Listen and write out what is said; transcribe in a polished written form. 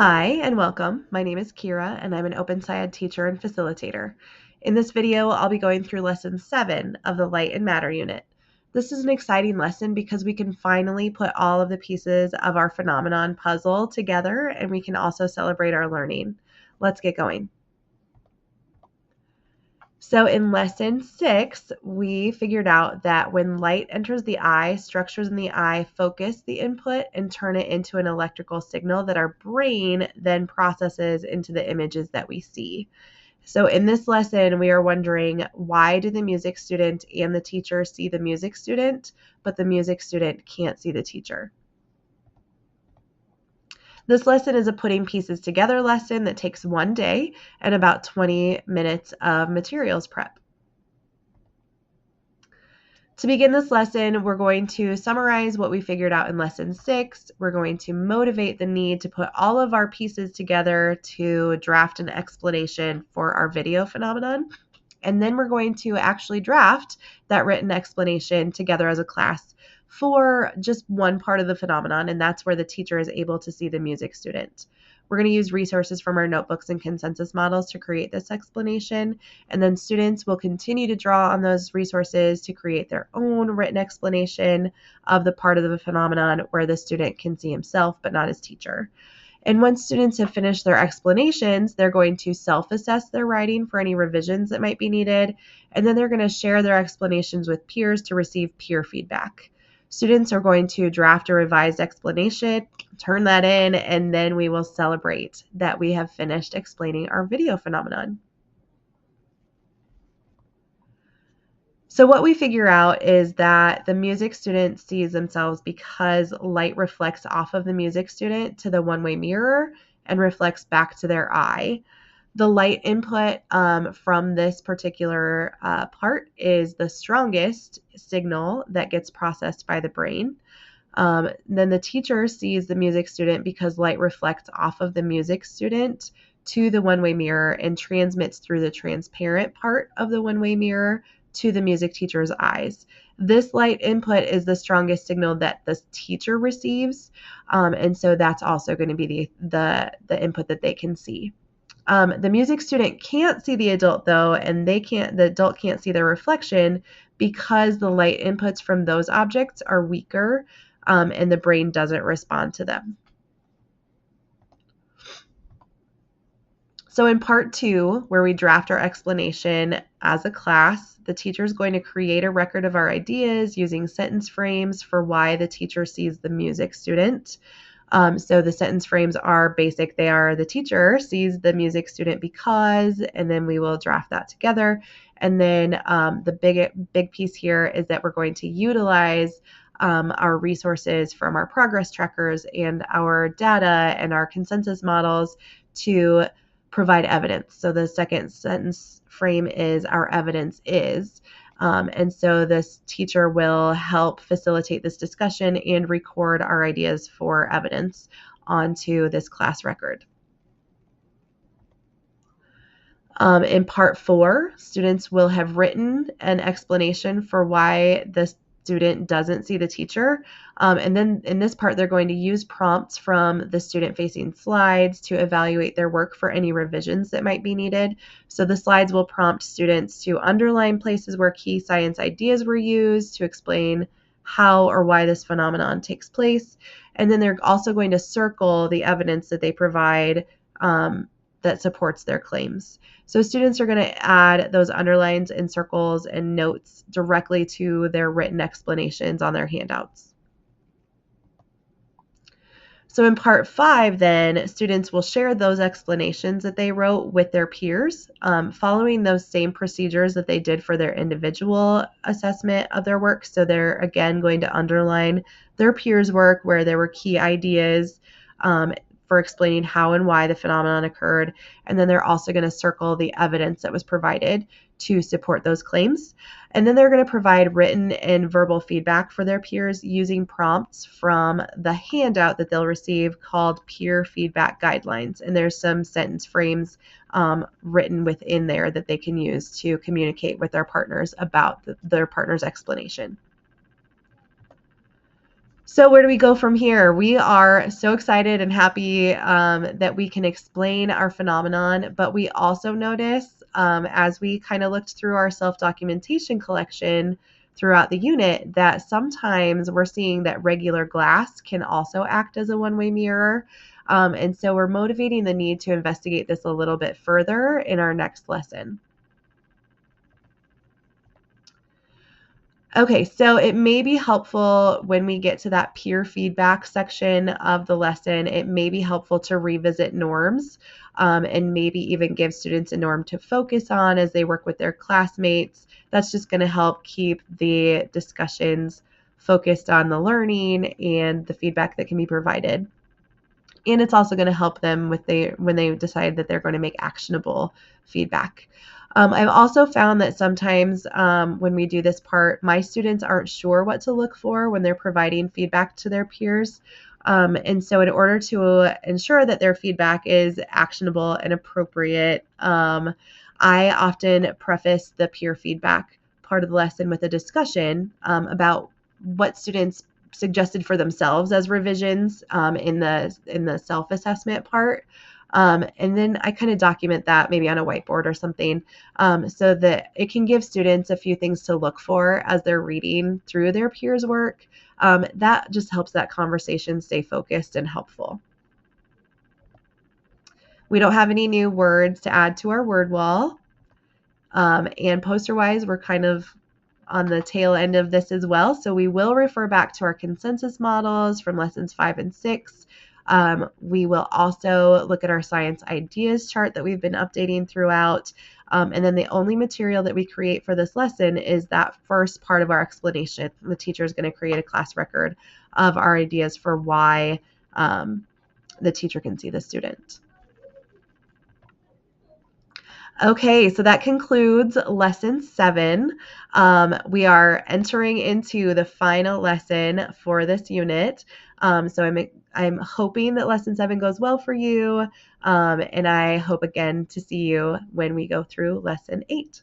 Hi and welcome. My name is Kira and I'm an OpenSciEd teacher and facilitator. In this video, I'll be going through lesson 7 of the Light and Matter unit. This is an exciting lesson because we can finally put all of the pieces of our phenomenon puzzle together and we can also celebrate our learning. Let's get going. So in lesson 6, we figured out that when light enters the eye, structures in the eye focus the input and turn it into an electrical signal that our brain then processes into the images that we see. So in this lesson, we are wondering, why do the music student and the teacher see the music student, but the music student can't see the teacher? This lesson is a putting pieces together lesson that takes one day and about 20 minutes of materials prep. To begin this lesson, we're going to summarize what we figured out in lesson 6. We're going to motivate the need to put all of our pieces together to draft an explanation for our video phenomenon. And then we're going to actually draft that written explanation together as a class for just one part of the phenomenon, and that's where the teacher is able to see the music student. We're going to use resources from our notebooks and consensus models to create this explanation, and then students will continue to draw on those resources to create their own written explanation of the part of the phenomenon where the student can see himself but not his teacher. And once students have finished their explanations, they're going to self-assess their writing for any revisions that might be needed, and then they're going to share their explanations with peers to receive peer feedback. Students are going to draft a revised explanation, turn that in, and then we will celebrate that we have finished explaining our video phenomenon. So what we figure out is that the music student sees themselves because light reflects off of the music student to the one-way mirror and reflects back to their eye. The light input from this particular part is the strongest signal that gets processed by the brain. Then the teacher sees the music student because light reflects off of the music student to the one-way mirror and transmits through the transparent part of the one-way mirror to the music teacher's eyes. This light input is the strongest signal that the teacher receives, and so that's also going to be the input that they can see. The music student can't see the adult though, and the adult can't see their reflection because the light inputs from those objects are weaker, and the brain doesn't respond to them. So in part 2, where we draft our explanation as a class, the teacher is going to create a record of our ideas using sentence frames for why the teacher sees the music student. So the sentence frames are basic. They are: the teacher sees the music student because, and then we will draft that together. And then the big piece here is that we're going to utilize our resources from our progress trackers and our data and our consensus models to provide evidence. So the second sentence frame is: our evidence is. And so this teacher will help facilitate this discussion and record our ideas for evidence onto this class record. In part 4, students will have written an explanation for why the student doesn't see the teacher. And then in this part, they're going to use prompts from the student-facing slides to evaluate their work for any revisions that might be needed. So the slides will prompt students to underline places where key science ideas were used to explain how or why this phenomenon takes place. And then they're also going to circle the evidence that they provide that supports their claims. So students are going to add those underlines and circles and notes directly to their written explanations on their handouts. So in part 5, then, students will share those explanations that they wrote with their peers, following those same procedures that they did for their individual assessment of their work. So they're, again, going to underline their peers' work where there were key ideas for explaining how and why the phenomenon occurred. And then they're also going to circle the evidence that was provided to support those claims. And then they're going to provide written and verbal feedback for their peers using prompts from the handout that they'll receive called Peer Feedback Guidelines. And there's some sentence frames written within there that they can use to communicate with their partners about their partner's explanation. So where do we go from here? We are so excited and happy that we can explain our phenomenon, but we also notice as we kind of looked through our self-documentation collection throughout the unit that sometimes we're seeing that regular glass can also act as a one-way mirror. And so we're motivating the need to investigate this a little bit further in our next lesson. Okay, so it may be helpful when we get to that peer feedback section of the lesson. It may be helpful to revisit norms and maybe even give students a norm to focus on as they work with their classmates. That's just going to help keep the discussions focused on the learning and the feedback that can be provided. And it's also going to help them when they decide that they're going to make actionable feedback. I've also found that sometimes when we do this part, my students aren't sure what to look for when they're providing feedback to their peers. And so in order to ensure that their feedback is actionable and appropriate, I often preface the peer feedback part of the lesson with a discussion about what students suggested for themselves as revisions in the self-assessment part. And then I kind of document that maybe on a whiteboard or something so that it can give students a few things to look for as they're reading through their peers' work. That just helps that conversation stay focused and helpful. We don't have any new words to add to our word wall. And poster-wise, we're kind of on the tail end of this as well. So we will refer back to our consensus models from lessons 5 and 6. We will also look at our science ideas chart that we've been updating throughout. And then the only material that we create for this lesson is that first part of our explanation. The teacher is going to create a class record of our ideas for why the teacher can see the student. Okay, so that concludes lesson 7. We are entering into the final lesson for this unit. So I'm hoping that lesson 7 goes well for you, and I hope again to see you when we go through lesson 8.